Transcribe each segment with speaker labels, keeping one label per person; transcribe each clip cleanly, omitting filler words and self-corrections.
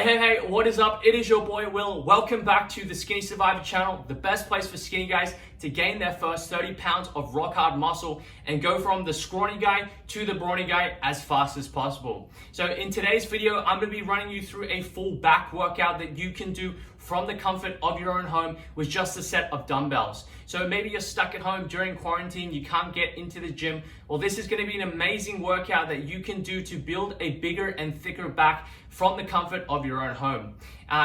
Speaker 1: Hey, what is up? It is your boy Will. Welcome back to the Skinny Survivor channel, the best place for skinny guys to gain their first 30 pounds of rock hard muscle and go from the scrawny guy to the brawny guy as fast as possible. So in today's video, I'm going to be running you through a full back workout that you can do from the comfort of your own home with just a set of dumbbells. So maybe you're stuck at home during quarantine, you can't get into the gym. Well, this is going to be an amazing workout that you can do to build a bigger and thicker back from the comfort of your own home.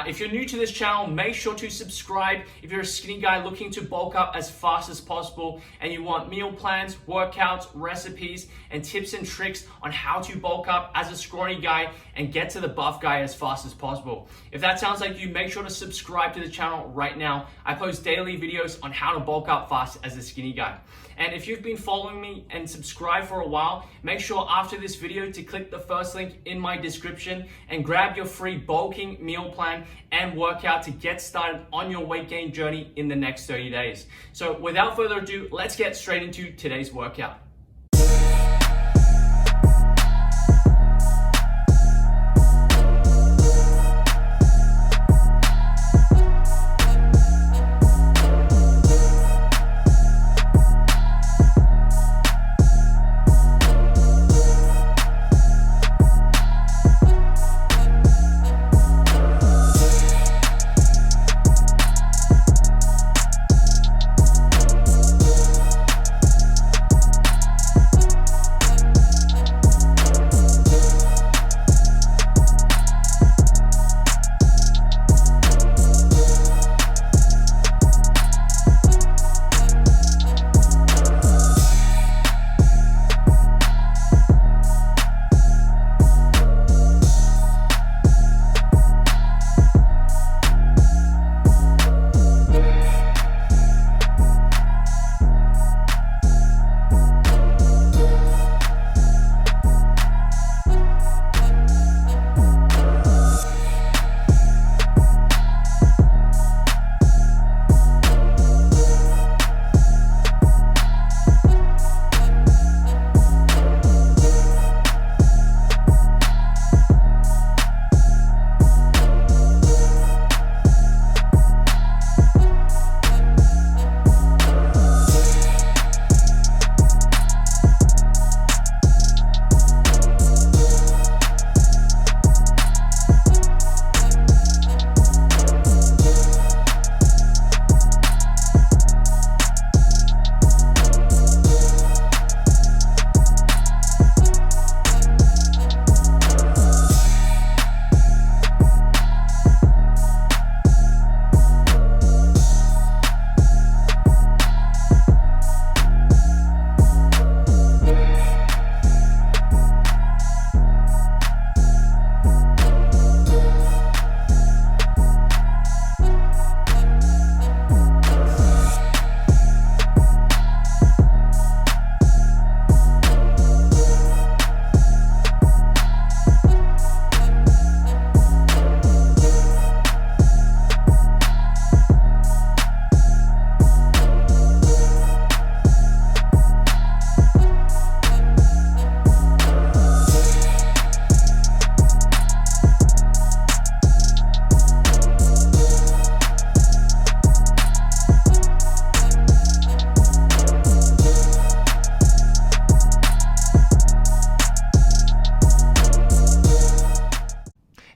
Speaker 1: If you're new to this channel, make sure to subscribe if you're a skinny guy looking to bulk up as fast as possible and you want meal plans, workouts, recipes, and tips and tricks on how to bulk up as a scrawny guy and get to the buff guy as fast as possible. If that sounds like you, make sure to subscribe to the channel right now. I post daily videos on how to bulk up fast as a skinny guy. And if you've been following me and subscribed for a while, make sure after this video to click the first link in my description and grab your free bulking meal plan and workout to get started on your weight gain journey in the next 30 days. So without further ado, let's get straight into today's workout.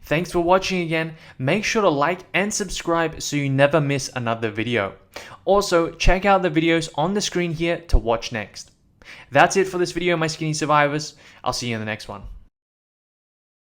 Speaker 1: Thanks for watching again. Make sure to like and subscribe so you never miss another video. Also, check out the videos on the screen here to watch next. That's it for this video, my skinny survivors. I'll see you in the next one.